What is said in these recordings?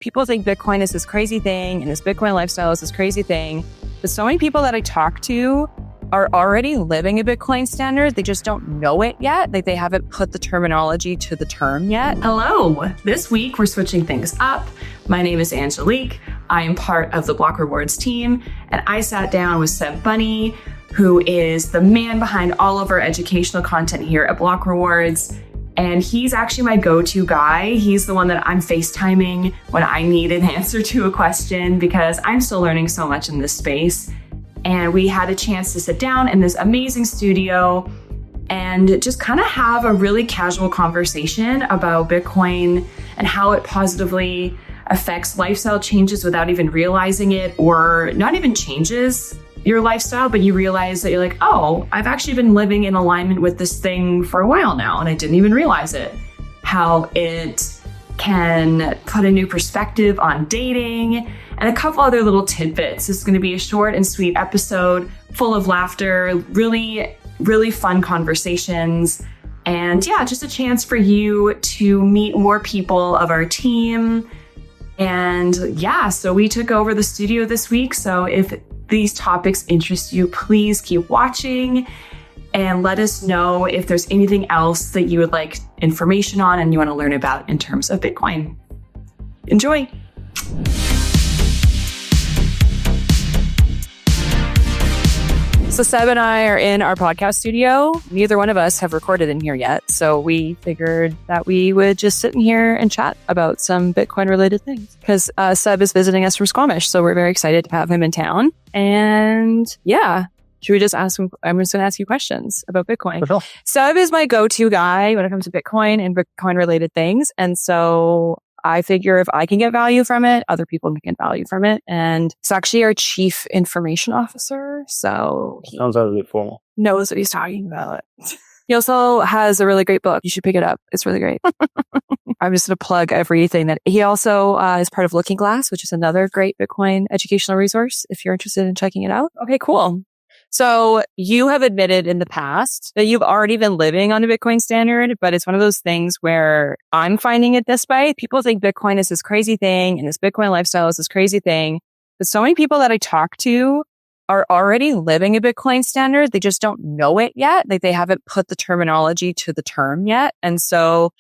People think Bitcoin is this crazy thing and this Bitcoin lifestyle is this crazy thing. But so many people that I talk to are already living a Bitcoin standard. They just don't know it yet. Like they haven't put the terminology to the term yet. Hello. This week, we're switching things up. My name is Angelique. I am part of the Block Rewards team. And I sat down with Seb Bunney, who is the man behind all of our educational content here at Block Rewards. And he's actually my go-to guy. He's the one that I'm FaceTiming when I need an answer to a question because I'm still learning so much in this space. And we had a chance to sit down in this amazing studio and just kind of have a really casual conversation about Bitcoin and how it positively affects lifestyle changes without even realizing it, or not even changes your lifestyle, but you realize that you're like, oh, I've actually been living in alignment with this thing for a while now, and I didn't even realize it. How it can put a new perspective on dating, and a couple other little tidbits. This is going to be a short and sweet episode full of laughter, really, really fun conversations, and yeah, just a chance for you to meet more people of our team. And yeah, so we took over the studio this week. So if these topics interest you, please keep watching and let us know if there's anything else that you would like information on and you want to learn about in terms of Bitcoin. Enjoy. So Seb and I are in our podcast studio. Neither one of us have recorded in here yet. So we figured that we would just sit in here and chat about some Bitcoin related things because Seb is visiting us from Squamish. So we're very excited to have him in town. And yeah, should we just ask him? I'm just going to ask you questions about Bitcoin. Sure. Seb is my go-to guy when it comes to Bitcoin and Bitcoin related things. And so I figure if I can get value from it, other people can get value from it. And he's actually our chief information officer. So he Sounds a little bit formal. knows what he's talking about. He also has a really great book. You should pick it up. It's really great. I'm just going to plug everything that he also is part of Looking Glass, which is another great Bitcoin educational resource if you're interested in checking it out. Okay, cool. So you have admitted in the past that you've already been living on a Bitcoin standard, but it's one of those things where I'm finding it this way. People think Bitcoin is this crazy thing and this Bitcoin lifestyle is this crazy thing. But so many people that I talk to are already living a Bitcoin standard. They just don't know it yet. Like they haven't put the terminology to the term yet. And so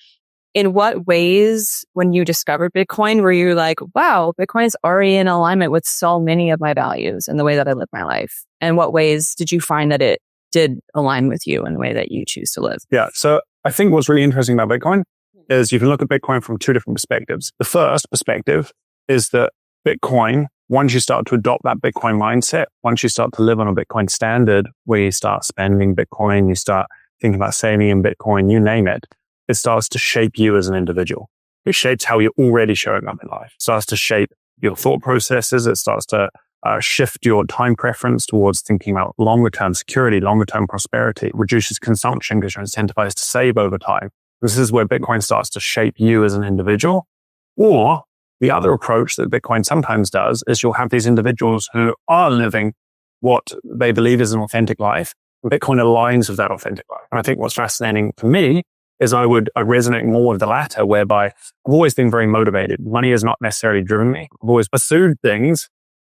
in what ways, when you discovered Bitcoin, were you like, wow, Bitcoin is already in alignment with so many of my values and the way that I live my life? And what ways did you find that it did align with you in the way that you choose to live? Yeah. So I think what's really interesting about Bitcoin is you can look at Bitcoin from two different perspectives. The first perspective is that Bitcoin, once you start to adopt that Bitcoin mindset, once you start to live on a Bitcoin standard where you start spending Bitcoin, you start thinking about saving in Bitcoin, you name it, it starts to shape you as an individual. It shapes how you're already showing up in life. It starts to shape your thought processes. It starts to shift your time preference towards thinking about longer term security, longer term prosperity. It reduces consumption because you're incentivized to save over time. This is where Bitcoin starts to shape you as an individual. Or the other approach that Bitcoin sometimes does is you'll have these individuals who are living what they believe is an authentic life. Bitcoin aligns with that authentic life. And I think what's fascinating for me is I resonate more with the latter, whereby I've always been very motivated. Money has not necessarily driven me. I've always pursued things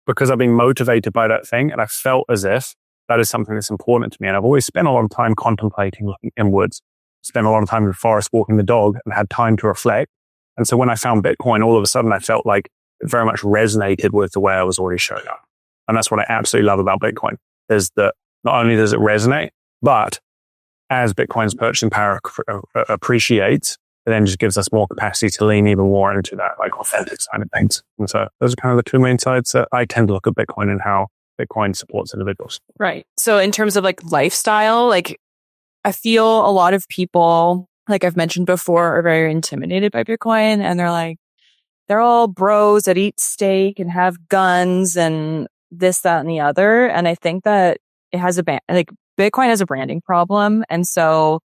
because I've been motivated by that thing. And I felt as if that is something that's important to me. And I've always spent a lot of time contemplating, looking inwards, spent a lot of time in the forest walking the dog and had time to reflect. And so when I found Bitcoin, all of a sudden I felt like it very much resonated with the way I was already showing up. And that's what I absolutely love about Bitcoin, is that not only does it resonate, but as Bitcoin's purchasing power appreciates, it then just gives us more capacity to lean even more into that like authentic side of things. And so those are kind of the two main sides that I tend to look at Bitcoin and how Bitcoin supports individuals. Right. So in terms of like lifestyle, like I feel a lot of people, like I've mentioned before, are very intimidated by Bitcoin, and they're all bros that eat steak and have guns and this, that, and the other. And I think that it has Bitcoin has a branding problem. And so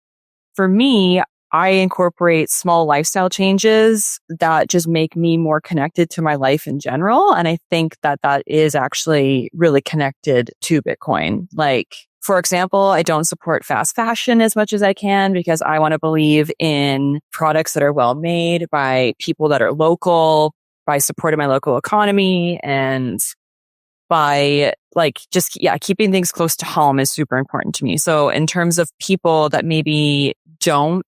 for me, I incorporate small lifestyle changes that just make me more connected to my life in general. And I think that that is actually really connected to Bitcoin. Like, for example, I don't support fast fashion as much as I can because I want to believe in products that are well made by people that are local. by supporting my local economy and by keeping things close to home is super important to me. So in terms of people that maybe don't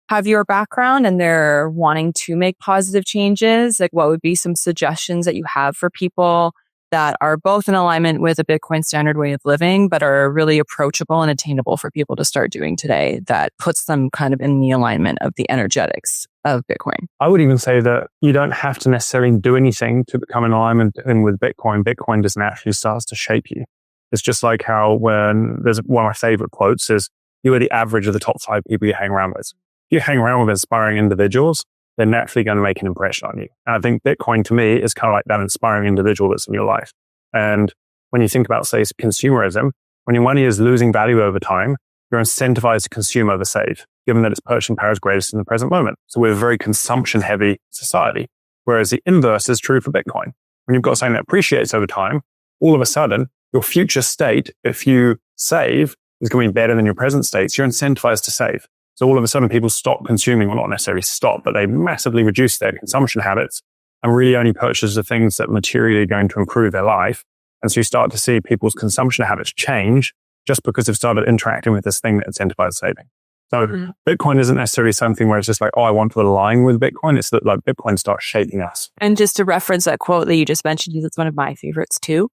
have your background and they're wanting to make positive changes, like what would be some suggestions that you have for people that are both in alignment with a Bitcoin standard way of living, but are really approachable and attainable for people to start doing today that puts them kind of in the alignment of the energetics of Bitcoin? I would even say that you don't have to necessarily do anything to become in alignment with Bitcoin. Bitcoin just naturally starts to shape you. It's just like how when there's one of my favorite quotes is, you are the average of the top 5 people you hang around with. If you hang around with inspiring individuals, they're naturally going to make an impression on you. And I think Bitcoin to me is kind of like that inspiring individual that's in your life. And when you think about, say, consumerism, when your money is losing value over time, you're incentivized to consume over save, given that its purchasing power is greatest in the present moment. So we're a very consumption heavy society, whereas the inverse is true for Bitcoin. When you've got something that appreciates over time, all of a sudden, your future state, if you save, is going to be better than your present state. So you're incentivized to save. So all of a sudden people stop consuming, well, not necessarily stop, but they massively reduce their consumption habits and really only purchase the things that materially are going to improve their life. And so you start to see people's consumption habits change just because they've started interacting with this thing that incentivizes saving. So Bitcoin isn't necessarily something where it's just like, oh, I want to align with Bitcoin. It's that like Bitcoin starts shaping us. And just to reference that quote that you just mentioned, because it's one of my favorites too.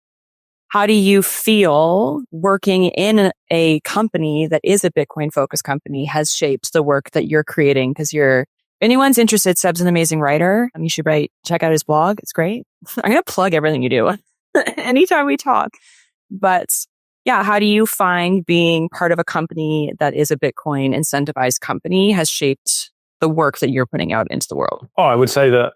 How do you feel working in a company that is a Bitcoin focused company has shaped the work that you're creating? Because anyone's interested, Seb's an amazing writer. You should check out his blog. It's great. I'm going to plug everything you do anytime we talk. But yeah, how do you find being part of a company that is a Bitcoin incentivized company has shaped the work that you're putting out into the world? Oh, I would say that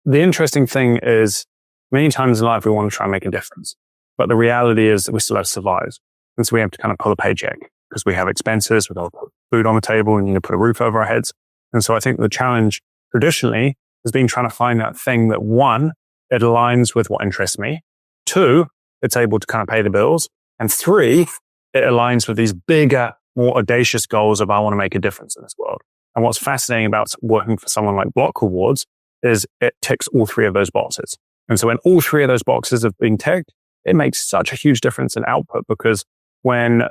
the interesting thing is many times in life we want to try and make a difference. But the reality is that we still have to survive. And so we have to kind of pull a paycheck because we have expenses, we've got to put food on the table and put a roof over our heads. And so I think the challenge traditionally has been trying to find that thing that 1, it aligns with what interests me. 2, it's able to kind of pay the bills. And 3, it aligns with these bigger, more audacious goals of I want to make a difference in this world. And what's fascinating about working for someone like Block Rewards is it ticks all 3 of those boxes. And so when all 3 of those boxes have been ticked, it makes such a huge difference in output because when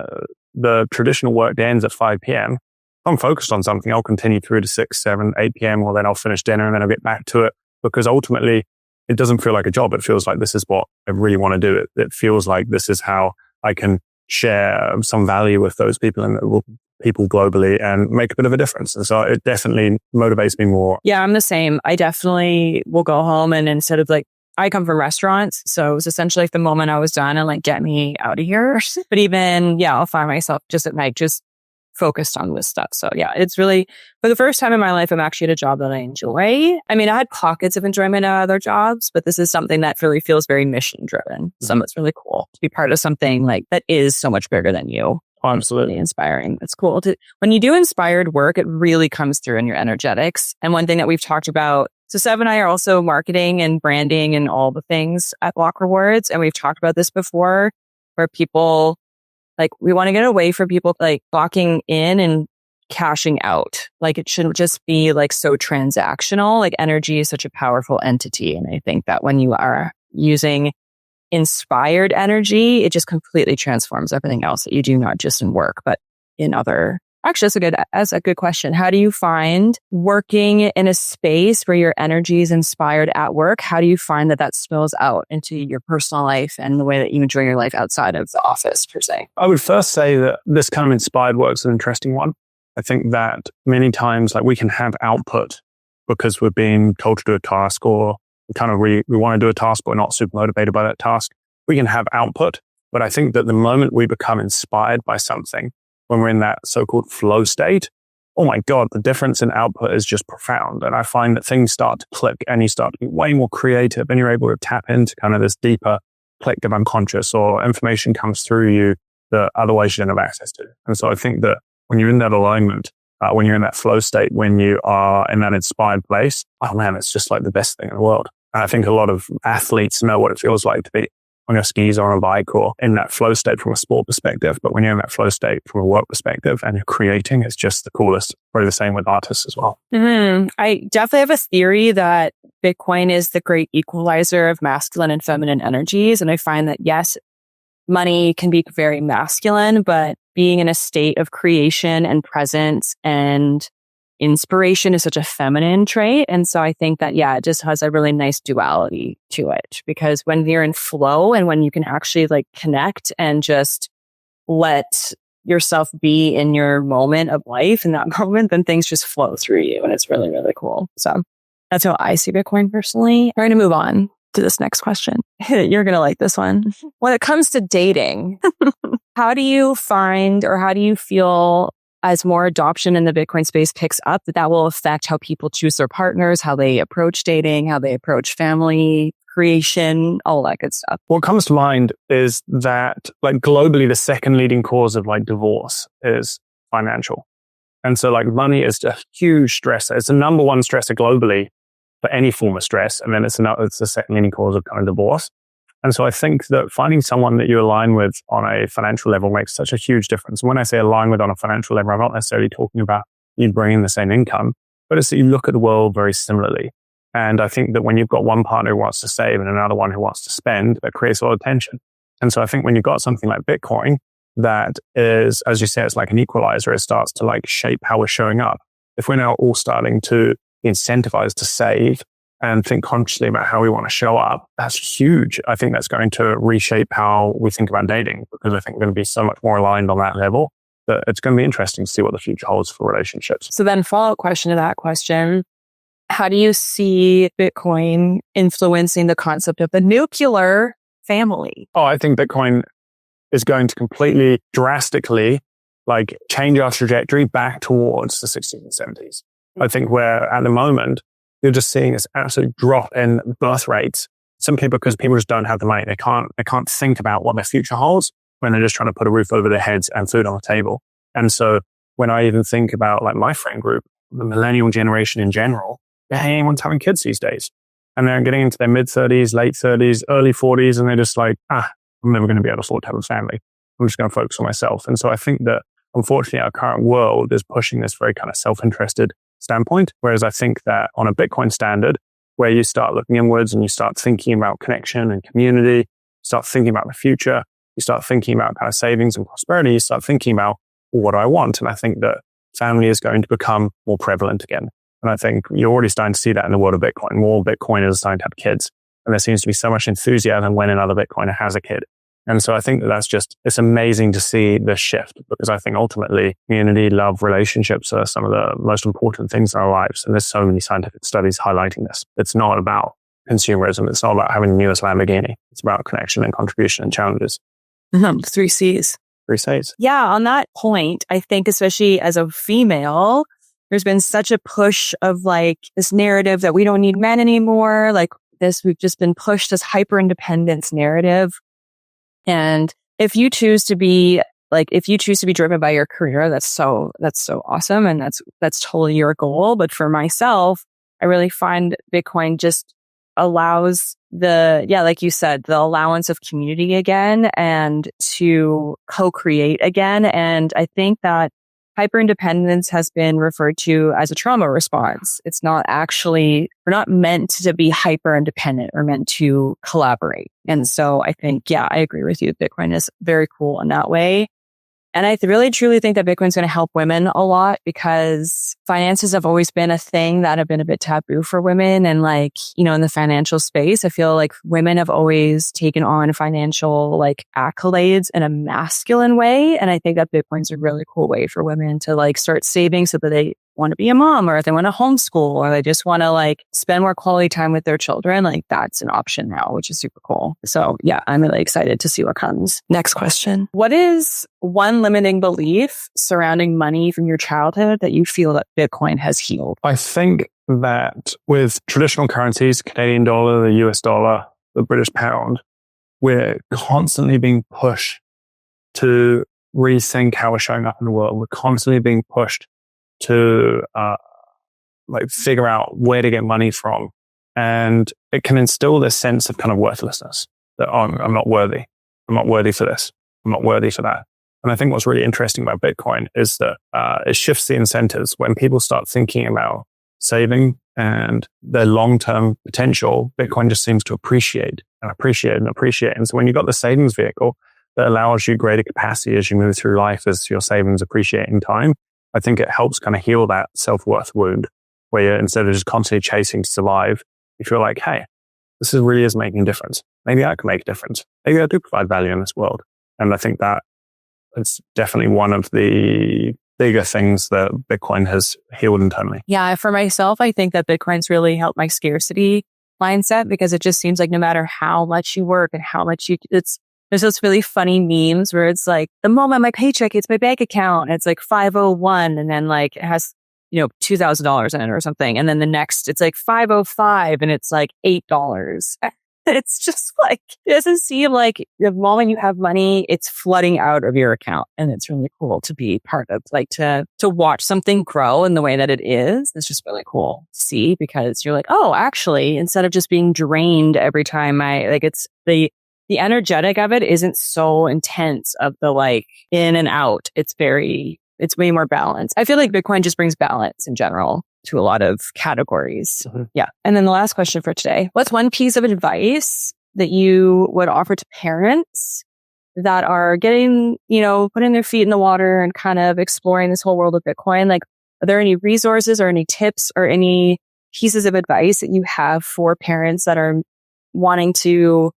the traditional work ends at 5 p.m., if I'm focused on something, I'll continue through to 6, 7, 8 p.m. Well, then I'll finish dinner and then I'll get back to it because ultimately it doesn't feel like a job. It feels like this is what I really want to do. It feels like this is how I can share some value with those people and people globally and make a bit of a difference. And so it definitely motivates me more. Yeah, I'm the same. I definitely will go home and instead of I come from restaurants. So it was essentially the moment I was done and get me out of here. But even, I'll find myself just at night, just focused on this stuff. So yeah, it's really, for the first time in my life, I'm actually at a job that I enjoy. I mean, I had pockets of enjoyment at other jobs, but this is something that really feels very mission driven. So it's really cool to be part of something that is so much bigger than you. Absolutely inspiring. It's cool. When you do inspired work, it really comes through in your energetics. And one thing that we've talked about, so Seb and I are also marketing and branding and all the things at Block Rewards. And we've talked about this before where people we want to get away from people clocking in and cashing out. It shouldn't just be so transactional. Energy is such a powerful entity. And I think that when you are using inspired energy, it just completely transforms everything else that you do, not just in work, but in other. Actually, that's a good question. How do you find working in a space where your energy is inspired at work? How do you find that spills out into your personal life and the way that you enjoy your life outside of the office, per se? I would first say that this kind of inspired work is an interesting one. I think that many times we can have output because we're being told to do a task or we want to do a task, but we're not super motivated by that task. We can have output, but I think that the moment we become inspired by something, when we're in that so-called flow state, oh my God, the difference in output is just profound. And I find that things start to click and you start to be way more creative and you're able to tap into kind of this deeper collective unconscious or information comes through you that otherwise you don't have access to. And so I think that when you're in that alignment, when you're in that flow state, when you are in that inspired place, oh man, it's just the best thing in the world. And I think a lot of athletes know what it feels like to be on your skis or on a bike or in that flow state from a sport perspective. But when you're in that flow state from a work perspective and you're creating, it's just the coolest. Probably the same with artists as well. I definitely have a theory that Bitcoin is the great equalizer of masculine and feminine energies. And I find that, yes, money can be very masculine, but being in a state of creation and presence and inspiration is such a feminine trait. And so I think that, yeah, it just has a really nice duality to it, because when you're in flow and when you can actually like connect and just let yourself be in your moment of life in that moment, then things just flow through you. And it's really, really cool. So that's how I see Bitcoin personally. We're going to move on to this next question. You're going to like this one. When it comes to dating, how do you find, or how do you feel as more adoption in the Bitcoin space picks up, that will affect how people choose their partners, how they approach dating, how they approach family creation, all that good stuff? What comes to mind is that, like, globally, the second leading cause of like divorce is financial. And so like money is a huge stressor. It's the number one stressor globally for any form of stress. And then it's the second leading cause of kind of divorce. And so I think that finding someone that you align with on a financial level makes such a huge difference. And when I say align with on a financial level, I'm not necessarily talking about you bringing the same income, but it's that you look at the world very similarly. And I think that when you've got one partner who wants to save and another one who wants to spend, that creates a lot of tension. And so I think when you've got something like Bitcoin, that is, as you say, it's like an equalizer. It starts to like shape how we're showing up. If we're now all starting to be incentivized to save and think consciously about how we want to show up, that's huge. I think that's going to reshape how we think about dating, because I think we're going to be so much more aligned on that level that it's going to be interesting to see what the future holds for relationships. So then follow-up question to that question. How do you see Bitcoin influencing the concept of the nuclear family? Oh, I think Bitcoin is going to completely drastically like change our trajectory back towards the 60s and 70s. I think where at the moment, you're just seeing this absolute drop in birth rates, simply because people just don't have the money. They can't think about what their future holds when they're just trying to put a roof over their heads and food on the table. And so when I even think about like my friend group, the millennial generation in general, anyone's having kids these days. And they're getting into their mid 30s, late 30s, early 40s. And they're just like, I'm never going to be able to afford to have a family. I'm just going to focus on myself. And so I think that unfortunately our current world is pushing this very kind of self-interested standpoint. Whereas I think that on a Bitcoin standard, where you start looking inwards and you start thinking about connection and community, you start thinking about the future, you start thinking about kind of savings and prosperity, you start thinking about, well, what do I want? And I think that family is going to become more prevalent again. And I think you're already starting to see that in the world of Bitcoin. More Bitcoiners are starting to have kids. And there seems to be so much enthusiasm when another Bitcoiner has a kid. And so I think that that's just, it's amazing to see the shift, because I think ultimately community, love, relationships are some of the most important things in our lives. And there's so many scientific studies highlighting this. It's not about consumerism. It's not about having the newest Lamborghini. It's about connection and contribution and challenges. Mm-hmm. 3 C's. 3 C's. Yeah. On that point, I think especially as a female, there's been such a push of like this narrative that we don't need men anymore. Like this, we've just been pushed this hyper independence narrative. And if you choose to be driven by your career, that's so awesome. And that's totally your goal. But for myself, I really find Bitcoin just allows like you said, the allowance of community again and to co-create again. And I think that hyperindependence has been referred to as a trauma response. It's not actually, we're not meant to be hyper independent. We're meant to collaborate. And so I think, yeah, I agree with you. Bitcoin is very cool in that way. And I really truly think that Bitcoin's going to help women a lot, because finances have always been a thing that have been a bit taboo for women. And like, you know, in the financial space, I feel like women have always taken on financial like accolades in a masculine way. And I think that Bitcoin's a really cool way for women to like start saving so that they want to be a mom, or if they want to homeschool, or they just want to like spend more quality time with their children. Like that's an option now, which is super cool. So yeah, I'm really excited to see what comes. Next question. What is one limiting belief surrounding money from your childhood that you feel that Bitcoin has healed? I think that with traditional currencies, Canadian dollar, the US dollar, the British pound, we're constantly being pushed to rethink how we're showing up in the world. We're constantly being pushed to like figure out where to get money from. And it can instill this sense of kind of worthlessness, that, oh, I'm not worthy. I'm not worthy for this. I'm not worthy for that. And I think what's really interesting about Bitcoin is that it shifts the incentives. When people start thinking about saving and their long-term potential, Bitcoin just seems to appreciate and appreciate and appreciate. And so when you've got the savings vehicle that allows you greater capacity as you move through life, as your savings appreciate in time, I think it helps kind of heal that self-worth wound where you're, instead of just constantly chasing to survive, you feel like, hey, this really is making a difference. Maybe I can make a difference. Maybe I do provide value in this world. And I think that it's definitely one of the bigger things that Bitcoin has healed internally. Yeah, for myself, I think that Bitcoin's really helped my scarcity mindset, because it just seems like no matter how much you work and how much there's those really funny memes where it's like the moment my paycheck hits my bank account, it's like 501, and then like it has, $2,000 in it or something. And then the next, it's like 505 and it's like $8. It's just like, it doesn't seem like the moment you have money, it's flooding out of your account. And it's really cool to be part of, like to watch something grow in the way that it is. It's just really cool to see, because you're like, oh, actually, instead of just being drained every time it's the energetic of it isn't so intense of the like in and out. It's way more balanced. I feel like Bitcoin just brings balance in general to a lot of categories. Mm-hmm. Yeah. And then the last question for today, what's one piece of advice that you would offer to parents that are getting, putting their feet in the water and kind of exploring this whole world of Bitcoin? Like, are there any resources or any tips or any pieces of advice that you have for parents that are wanting to,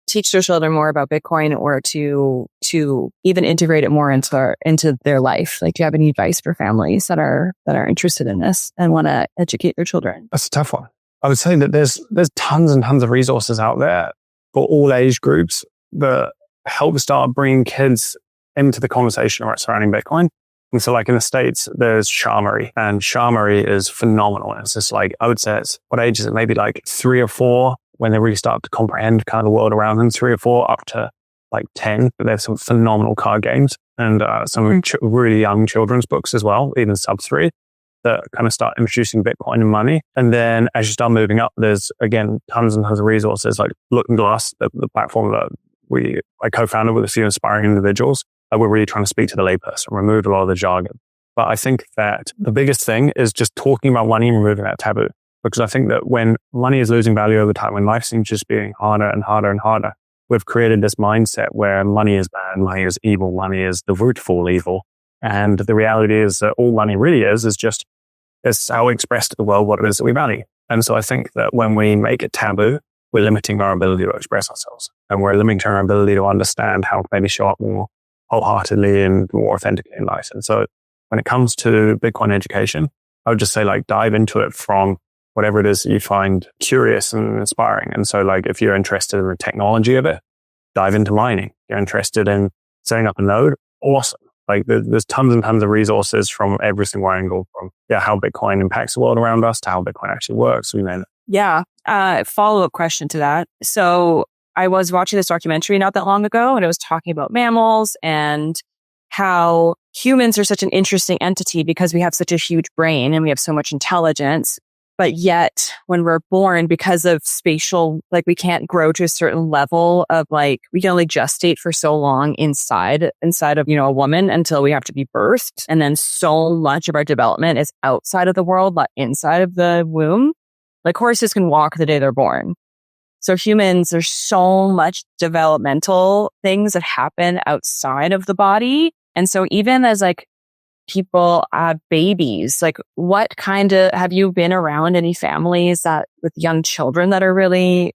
teach their children more about Bitcoin, or to even integrate it more into their life? Like, do you have any advice for families that are interested in this and want to educate their children? That's a tough one. I would say that there's tons and tons of resources out there for all age groups that help start bringing kids into the conversation surrounding Bitcoin. And so like in the States, there's Shamery, and Shamery is phenomenal. It's just like, I would say what age is it? Maybe like 3 or 4 when they really start to comprehend kind of the world around them, 3 or 4 up to like 10. There's some phenomenal card games and some really young children's books as well, even sub 3, that kind of start introducing Bitcoin and money. And then as you start moving up, there's again, tons and tons of resources like Looking Glass, the platform that I co-founded with a few inspiring individuals. We're really trying to speak to the layperson, remove a lot of the jargon. But I think that the biggest thing is just talking about money and removing that taboo. Because I think that when money is losing value over time, when life seems just being harder and harder and harder, we've created this mindset where money is bad, money is evil, money is the root of all evil. And the reality is that all money really is just, it's how we express to the world what it is that we value. And so I think that when we make it taboo, we're limiting our ability to express ourselves. And we're limiting our ability to understand how to maybe show up more wholeheartedly and more authentically in life. And so when it comes to Bitcoin education, I would just say like dive into it from whatever it is that you find curious and inspiring. And so like if you're interested in the technology of it, dive into mining. If you're interested in setting up a node, awesome. Like there's tons and tons of resources from every single angle, from how Bitcoin impacts the world around us to how Bitcoin actually works. Yeah. Follow-up question to that. So I was watching this documentary not that long ago, and it was talking about mammals and how humans are such an interesting entity because we have such a huge brain and we have so much intelligence. But yet when we're born, because of spatial, like we can't grow to a certain level of like, we can only gestate for so long inside of, a woman until we have to be birthed. And then so much of our development is outside of the world, not inside of the womb. Like horses can walk the day they're born. So humans, there's so much developmental things that happen outside of the body. And so even as like people babies, like what kind of, have you been around any families that with young children that are really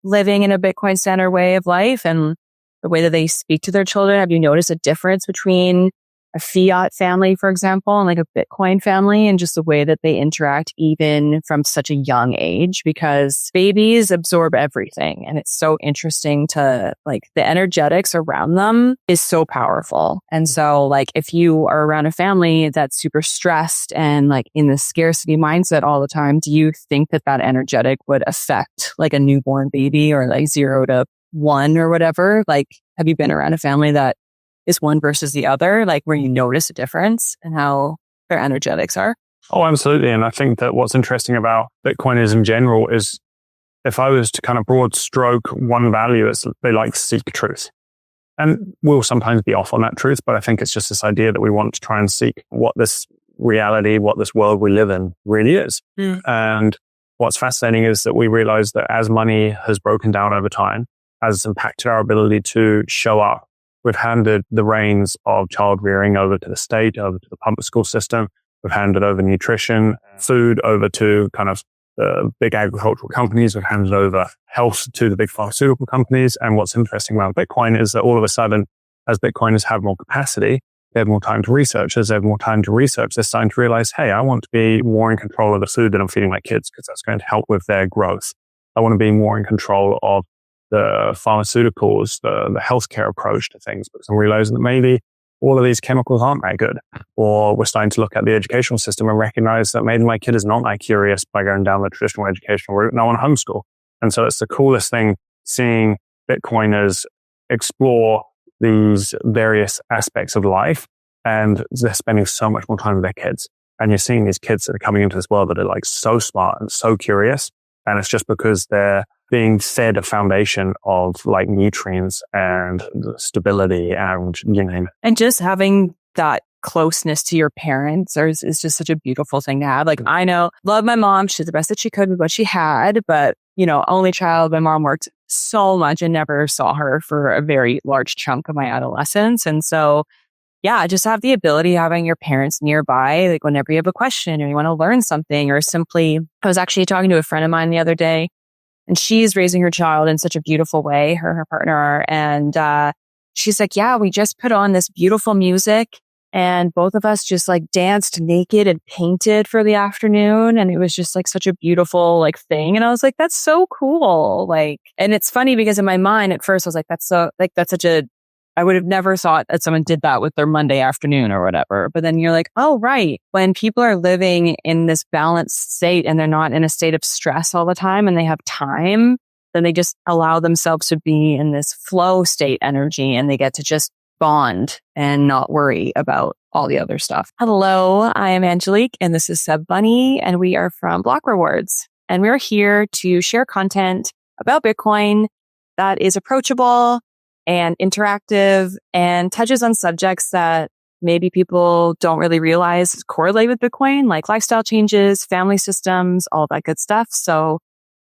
living in a Bitcoin centered way of life and the way that they speak to their children? Have you noticed a difference between a fiat family, for example, and like a Bitcoin family, and just the way that they interact even from such a young age? Because babies absorb everything. And it's so interesting to like the energetics around them is so powerful. And so like if you are around a family that's super stressed and like in the scarcity mindset all the time, do you think that energetic would affect like a newborn baby or like 0 to 1 or whatever? Like, have you been around a family that is one versus the other, like where you notice a difference in how their energetics are? Oh, absolutely. And I think that what's interesting about Bitcoiners in general is if I was to kind of broad stroke one value, is they like to seek truth. And we'll sometimes be off on that truth, but I think it's just this idea that we want to try and seek what this reality, what this world we live in really is. And what's fascinating is that we realize that as money has broken down over time, as it's impacted our ability to show up, we've handed the reins of child rearing over to the state, over to the public school system. We've handed over nutrition, food over to kind of the big agricultural companies. We've handed over health to the big pharmaceutical companies. And what's interesting about Bitcoin is that all of a sudden, as Bitcoiners have more capacity, they have more time to research. As they have more time to research, they're starting to realize, hey, I want to be more in control of the food that I'm feeding my kids because that's going to help with their growth. I want to be more in control of the pharmaceuticals, the healthcare approach to things, because I'm realizing that maybe all of these chemicals aren't that good. Or we're starting to look at the educational system and recognize that maybe my kid is not that curious by going down the traditional educational route and I want to homeschool. And so it's the coolest thing seeing Bitcoiners explore these various aspects of life, and they're spending so much more time with their kids. And you're seeing these kids that are coming into this world that are like so smart and so curious. And it's just because they're being fed a foundation of like nutrients and stability and you name it. And just having that closeness to your parents is just such a beautiful thing to have. Like, I know, love my mom. She did the best that she could with what she had, but only child. My mom worked so much and never saw her for a very large chunk of my adolescence. And so, yeah, just have the ability of having your parents nearby, like whenever you have a question or you want to learn something, or simply, I was actually talking to a friend of mine the other day, and she's raising her child in such a beautiful way, her and her partner. And she's like, yeah, we just put on this beautiful music and both of us just like danced naked and painted for the afternoon. And it was just like such a beautiful like thing. And I was like, that's so cool. Like, and it's funny because in my mind at first I was like, that's such a, I would have never thought that someone did that with their Monday afternoon or whatever. But then you're like, oh, right. When people are living in this balanced state and they're not in a state of stress all the time and they have time, then they just allow themselves to be in this flow state energy and they get to just bond and not worry about all the other stuff. Hello, I am Angelique and this is Seb Bunney and we are from Block Rewards. And we're here to share content about Bitcoin that is approachable and interactive and touches on subjects that maybe people don't really realize correlate with Bitcoin, like lifestyle changes, family systems, all that good stuff. So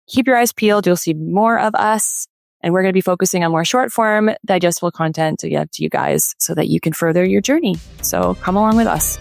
keep your eyes peeled. You'll see more of us. And we're going to be focusing on more short form, digestible content to get to you guys so that you can further your journey. So come along with us.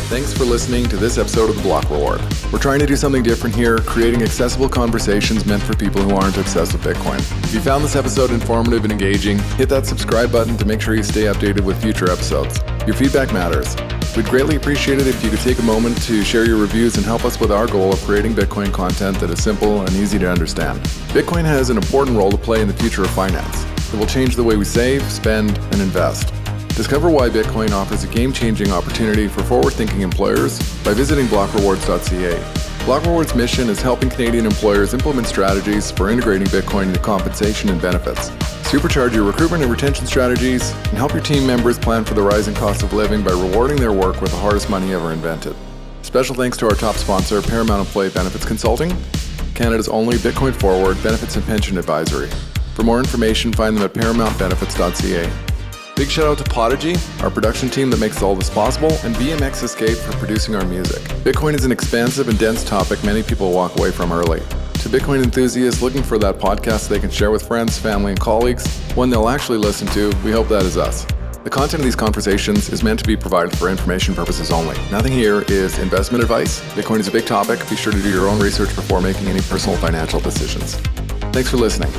Thanks for listening to this episode of The Block Reward. We're trying to do something different here, creating accessible conversations meant for people who aren't obsessed with Bitcoin. If you found this episode informative and engaging, hit that subscribe button to make sure you stay updated with future episodes. Your feedback matters. We'd greatly appreciate it if you could take a moment to share your reviews and help us with our goal of creating Bitcoin content that is simple and easy to understand. Bitcoin has an important role to play in the future of finance. It will change the way we save, spend, and invest. Discover why Bitcoin offers a game-changing opportunity for forward-thinking employers by visiting blockrewards.ca. Block Rewards' mission is helping Canadian employers implement strategies for integrating Bitcoin into compensation and benefits, supercharge your recruitment and retention strategies, and help your team members plan for the rising cost of living by rewarding their work with the hardest money ever invented. Special thanks to our top sponsor, Paramount Employee Benefits Consulting, Canada's only Bitcoin forward benefits and pension advisory. For more information, find them at paramountbenefits.ca. Big shout out to Podigy, our production team that makes all this possible, and BMX Escape for producing our music. Bitcoin is an expansive and dense topic many people walk away from early. To Bitcoin enthusiasts looking for that podcast they can share with friends, family, and colleagues, one they'll actually listen to, we hope that is us. The content of these conversations is meant to be provided for information purposes only. Nothing here is investment advice. Bitcoin is a big topic. Be sure to do your own research before making any personal financial decisions. Thanks for listening.